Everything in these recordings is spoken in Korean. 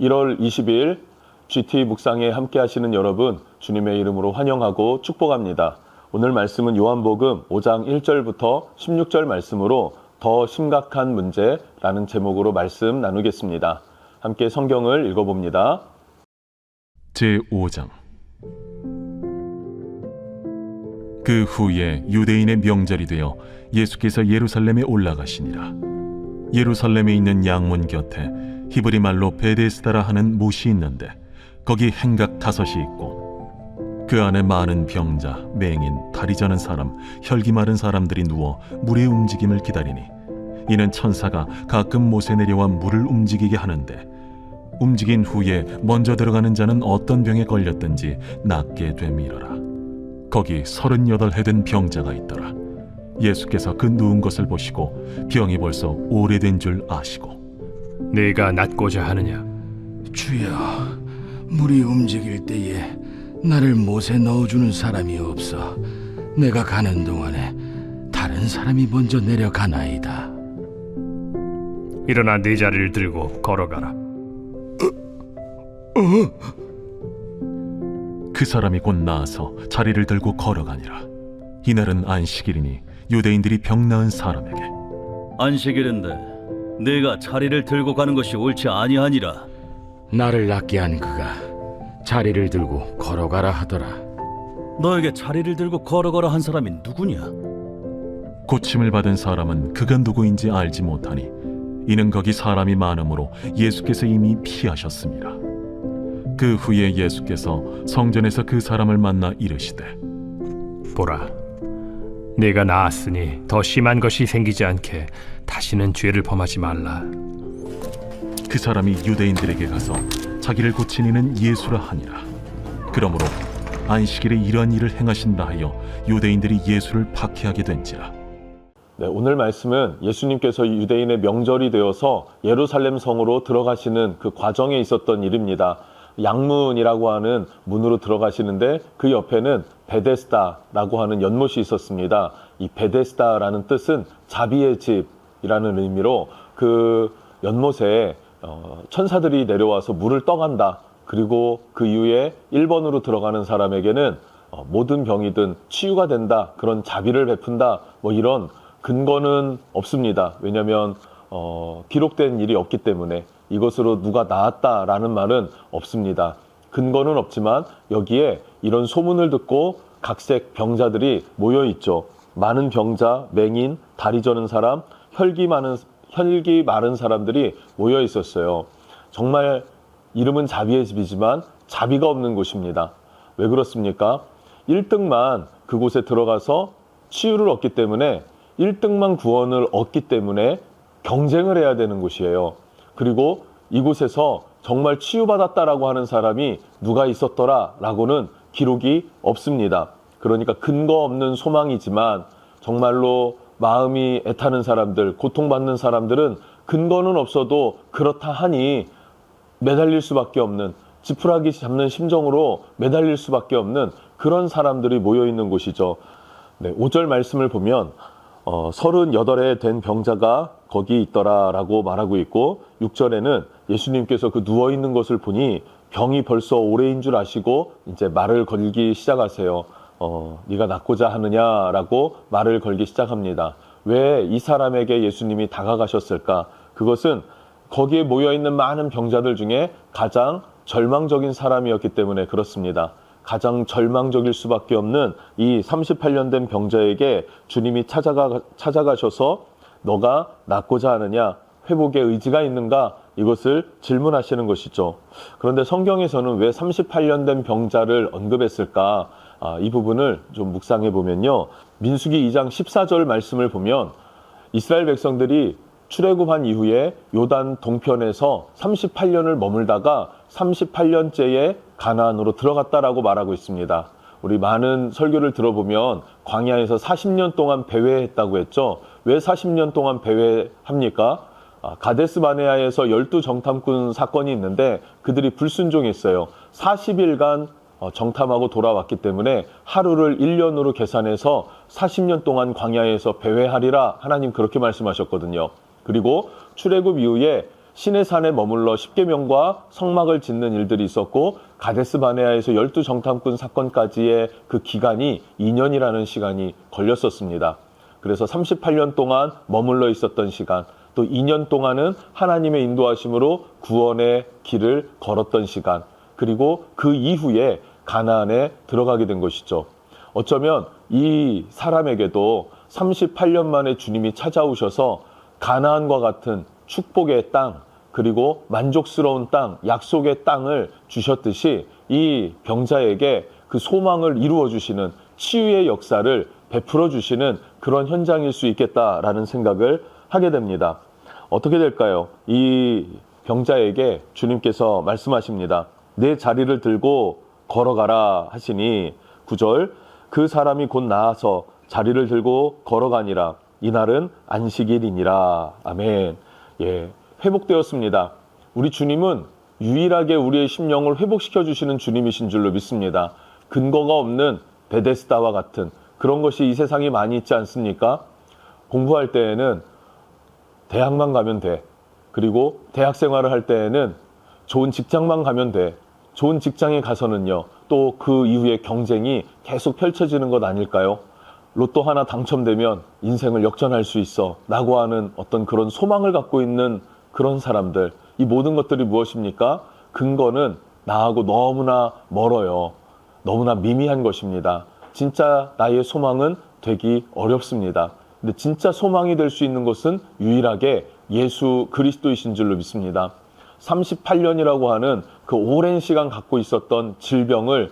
1월 20일 GT 묵상에 함께 하시는 여러분 주님의 이름으로 환영하고 축복합니다. 오늘 말씀은 요한복음 5장 1절부터 16절 말씀으로 더 심각한 문제라는 제목으로 말씀 나누겠습니다. 함께 성경을 읽어봅니다. 제5장 그 후에 유대인의 명절이 되어 예수께서 예루살렘에 올라가시니라. 예루살렘에 있는 양문 곁에 히브리 말로 베데스다라 하는 못이 있는데 거기 행각 5이 있고 그 안에 많은 병자, 맹인, 다리 저는 사람, 혈기 마른 사람들이 누워 물의 움직임을 기다리니 이는 천사가 가끔 못에 내려와 물을 움직이게 하는데 움직인 후에 먼저 들어가는 자는 어떤 병에 걸렸든지 낫게 됨이러라. 거기 38해 된 병자가 있더라. 예수께서 그 누운 것을 보시고 병이 벌써 오래된 줄 아시고 네가 낫고자 하느냐? 주여, 물이 움직일 때에 나를 못에 넣어주는 사람이 없어 내가 가는 동안에 다른 사람이 먼저 내려가나이다. 일어나 네 자리를 들고 걸어가라. 그 사람이 곧 나아서 자리를 들고 걸어가니라. 이날은 안식일이니 유대인들이 병 나은 사람에게 안식일인데 네가 자리를 들고 가는 것이 옳지 아니하니라. 나를 낫게 한 그가 자리를 들고 걸어가라 하더라. 너에게 자리를 들고 걸어가라 한 사람이 누구냐? 고침을 받은 사람은 그가 누구인지 알지 못하니 이는 거기 사람이 많으므로 예수께서 이미 피하셨습니다. 그 후에 예수께서 성전에서 그 사람을 만나 이르시되 보라, 네가 나았으니 더 심한 것이 생기지 않게 다시는 죄를 범하지 말라. 그 사람이 유대인들에게 가서 자기를 고친 이는 예수라 하니라. 그러므로 안식일에 이러한 일을 행하신다 하여 유대인들이 예수를 박해하게 된지라. 네, 오늘 말씀은 예수님께서 유대인의 명절이 되어서 예루살렘 성으로 들어가시는 그 과정에 있었던 일입니다. 양문이라고 하는 문으로 들어가시는데 그 옆에는 베데스다라고 하는 연못이 있었습니다. 이 베데스다라는 뜻은 자비의 집이라는 의미로 그 연못에 천사들이 내려와서 물을 떠간다. 그리고 그 이후에 1번으로 들어가는 사람에게는 모든 병이든 치유가 된다. 그런 자비를 베푼다. 뭐 이런 근거는 없습니다. 왜냐하면 기록된 일이 없기 때문에 이것으로 누가 나았다라는 말은 없습니다. 근거는 없지만 여기에 이런 소문을 듣고 각색 병자들이 모여 있죠. 많은 병자, 맹인, 다리 저는 사람, 혈기 마른 사람들이 모여 있었어요. 정말 이름은 자비의 집이지만 자비가 없는 곳입니다. 왜 그렇습니까? 1등만 그곳에 들어가서 치유를 얻기 때문에 1등만 구원을 얻기 때문에 경쟁을 해야 되는 곳이에요. 그리고 이곳에서 정말 치유받았다라고 하는 사람이 누가 있었더라 라고는 기록이 없습니다. 그러니까 근거 없는 소망이지만 정말로 마음이 애타는 사람들, 고통받는 사람들은 근거는 없어도 그렇다 하니 매달릴 수밖에 없는, 지푸라기 잡는 심정으로 매달릴 수밖에 없는 그런 사람들이 모여있는 곳이죠. 네, 5절 말씀을 보면 38에 된 병자가 거기 있더라라고 말하고 있고 6절에는 예수님께서 그 누워있는 것을 보니 병이 벌써 오래인 줄 아시고 이제 말을 걸기 시작하세요. 네가 낫고자 하느냐라고 말을 걸기 시작합니다. 왜 이 사람에게 예수님이 다가가셨을까? 그것은 거기에 모여있는 많은 병자들 중에 가장 절망적인 사람이었기 때문에 그렇습니다. 가장 절망적일 수밖에 없는 이 38년 된 병자에게 주님이 찾아가셔서 너가 낫고자 하느냐, 회복의 의지가 있는가, 이것을 질문하시는 것이죠. 그런데 성경에서는 왜 38년 된 병자를 언급했을까? 이 부분을 좀 묵상해 보면요. 민수기 2장 14절 말씀을 보면 이스라엘 백성들이 출애굽한 이후에 요단 동편에서 38년을 머물다가 38년째에 가나안으로 들어갔다라고 말하고 있습니다. 우리 많은 설교를 들어보면 광야에서 40년 동안 배회했다고 했죠. 왜 40년 동안 배회합니까? 가데스 바네아에서 12정탐꾼 사건이 있는데 그들이 불순종했어요. 40일간 정탐하고 돌아왔기 때문에 하루를 1년으로 계산해서 40년 동안 광야에서 배회하리라 하나님 그렇게 말씀하셨거든요. 그리고 출애굽 이후에 시내산에 머물러 십계명과 성막을 짓는 일들이 있었고 가데스 바네아에서 12정탐꾼 사건까지의 그 기간이 2년이라는 시간이 걸렸었습니다. 그래서 38년 동안 머물러 있었던 시간, 또 2년 동안은 하나님의 인도하심으로 구원의 길을 걸었던 시간, 그리고 그 이후에 가나안에 들어가게 된 것이죠. 어쩌면 이 사람에게도 38년 만에 주님이 찾아오셔서 가나안과 같은 축복의 땅, 그리고 만족스러운 땅, 약속의 땅을 주셨듯이 이 병자에게 그 소망을 이루어 주시는 치유의 역사를 베풀어 주시는 그런 현장일 수 있겠다라는 생각을 하게 됩니다. 어떻게 될까요? 이 병자에게 주님께서 말씀하십니다. 내 자리를 들고 걸어가라 하시니 9절, 그 사람이 곧 나아서 자리를 들고 걸어가니라. 이날은 안식일이니라. 아멘. 예, 회복되었습니다. 우리 주님은 유일하게 우리의 심령을 회복시켜 주시는 주님이신 줄로 믿습니다. 근거가 없는 베데스다와 같은 그런 것이 이 세상에 많이 있지 않습니까? 공부할 때에는 대학만 가면 돼. 그리고 대학 생활을 할 때에는 좋은 직장만 가면 돼. 좋은 직장에 가서는요, 또 그 이후에 경쟁이 계속 펼쳐지는 것 아닐까요? 로또 하나 당첨되면 인생을 역전할 수 있어 라고 하는 어떤 그런 소망을 갖고 있는 그런 사람들, 이 모든 것들이 무엇입니까? 근거는 나하고 너무나 멀어요. 너무나 미미한 것입니다. 진짜 나의 소망은 되기 어렵습니다. 근데 진짜 소망이 될 수 있는 것은 유일하게 예수 그리스도이신 줄로 믿습니다. 38년이라고 하는 그 오랜 시간 갖고 있었던 질병을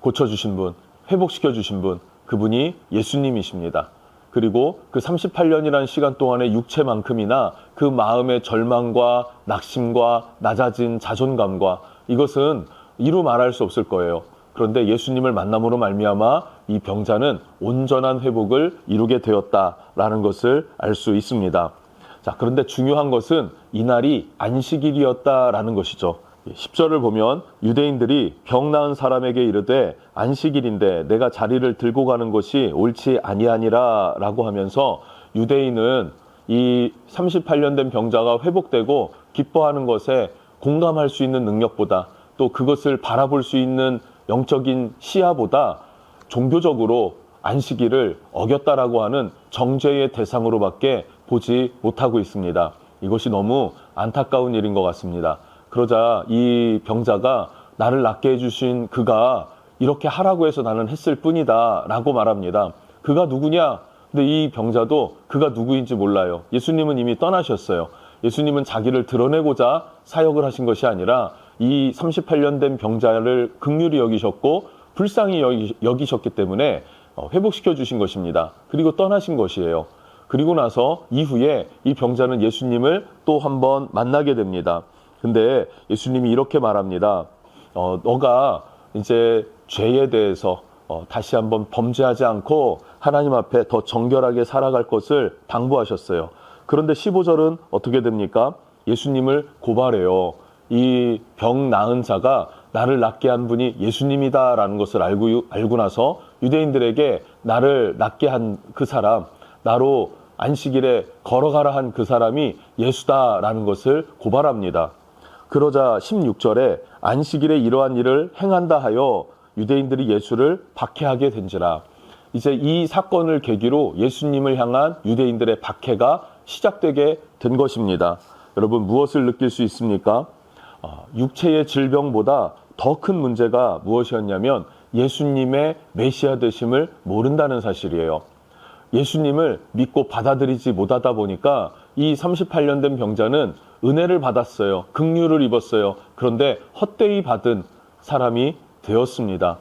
고쳐주신 분, 회복시켜주신 분, 그분이 예수님이십니다. 그리고 그 38년이라는 시간 동안의 육체만큼이나 그 마음의 절망과 낙심과 낮아진 자존감과 이것은 이루 말할 수 없을 거예요. 그런데 예수님을 만남으로 말미암아 이 병자는 온전한 회복을 이루게 되었다라는 것을 알 수 있습니다. 자, 그런데 중요한 것은 이날이 안식일이었다라는 것이죠. 10절을 보면 유대인들이 병 나은 사람에게 이르되 안식일인데 내가 자리를 들고 가는 것이 옳지 아니하니라 라고 하면서 유대인은 이 38년 된 병자가 회복되고 기뻐하는 것에 공감할 수 있는 능력보다 또 그것을 바라볼 수 있는 영적인 시야보다 종교적으로 안식일을 어겼다라고 하는 정죄의 대상으로밖에 보지 못하고 있습니다. 이것이 너무 안타까운 일인 것 같습니다. 그러자 이 병자가 나를 낫게 해주신 그가 이렇게 하라고 해서 나는 했을 뿐이다 라고 말합니다. 그가 누구냐? 근데 이 병자도 그가 누구인지 몰라요. 예수님은 이미 떠나셨어요. 예수님은 자기를 드러내고자 사역을 하신 것이 아니라 이 38년 된 병자를 긍휼히 여기셨고 불쌍히 여기셨기 때문에 회복시켜 주신 것입니다. 그리고 떠나신 것이에요. 그리고 나서 이후에 이 병자는 예수님을 또 한 번 만나게 됩니다. 근데 예수님이 이렇게 말합니다. 너가 이제 죄에 대해서 다시 한번 범죄하지 않고 하나님 앞에 더 정결하게 살아갈 것을 당부하셨어요. 그런데 15절은 어떻게 됩니까? 예수님을 고발해요. 이 병 나은 자가 나를 낫게 한 분이 예수님이다라는 것을 알고 나서 유대인들에게 나를 낫게 한 그 사람, 나로 안식일에 걸어가라 한 그 사람이 예수다라는 것을 고발합니다. 그러자 16절에 안식일에 이러한 일을 행한다 하여 유대인들이 예수를 박해하게 된지라. 이제 이 사건을 계기로 예수님을 향한 유대인들의 박해가 시작되게 된 것입니다. 여러분 무엇을 느낄 수 있습니까? 육체의 질병보다 더 큰 문제가 무엇이었냐면 예수님의 메시아 되심을 모른다는 사실이에요. 예수님을 믿고 받아들이지 못하다 보니까 이 38년 된 병자는 은혜를 받았어요. 긍휼을 입었어요. 그런데 헛되이 받은 사람이 되었습니다.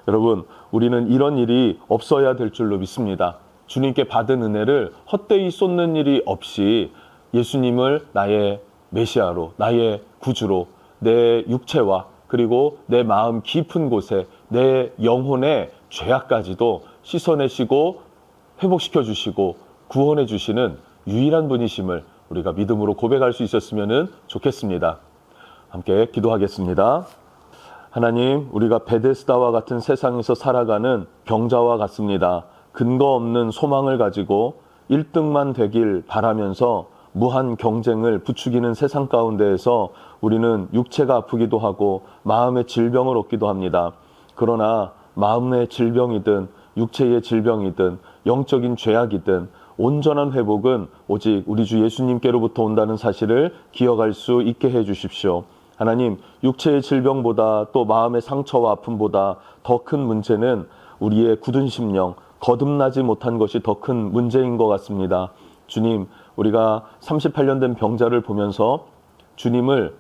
여러분, 우리는 이런 일이 없어야 될 줄로 믿습니다. 주님께 받은 은혜를 헛되이 쏟는 일이 없이 예수님을 나의 메시아로, 나의 구주로, 내 육체와 그리고 내 마음 깊은 곳에 내 영혼의 죄악까지도 씻어내시고 회복시켜 주시고 구원해 주시는 유일한 분이심을 우리가 믿음으로 고백할 수 있었으면 좋겠습니다. 함께 기도하겠습니다. 하나님, 우리가 베데스다와 같은 세상에서 살아가는 병자와 같습니다. 근거 없는 소망을 가지고 1등만 되길 바라면서 무한 경쟁을 부추기는 세상 가운데에서 우리는 육체가 아프기도 하고 마음의 질병을 얻기도 합니다. 그러나 마음의 질병이든 육체의 질병이든 영적인 죄악이든 온전한 회복은 오직 우리 주 예수님께로부터 온다는 사실을 기억할 수 있게 해 주십시오. 하나님, 육체의 질병보다 또 마음의 상처와 아픔보다 더 큰 문제는 우리의 굳은 심령, 거듭나지 못한 것이 더 큰 문제인 것 같습니다. 주님, 우리가 38년 된 병자를 보면서 주님을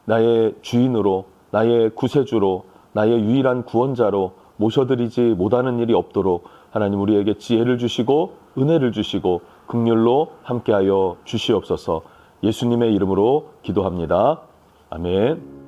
나의 주인으로, 나의 구세주로, 나의 유일한 구원자로 모셔드리지 못하는 일이 없도록 하나님 우리에게 지혜를 주시고 은혜를 주시고 긍휼로 함께하여 주시옵소서. 예수님의 이름으로 기도합니다. 아멘.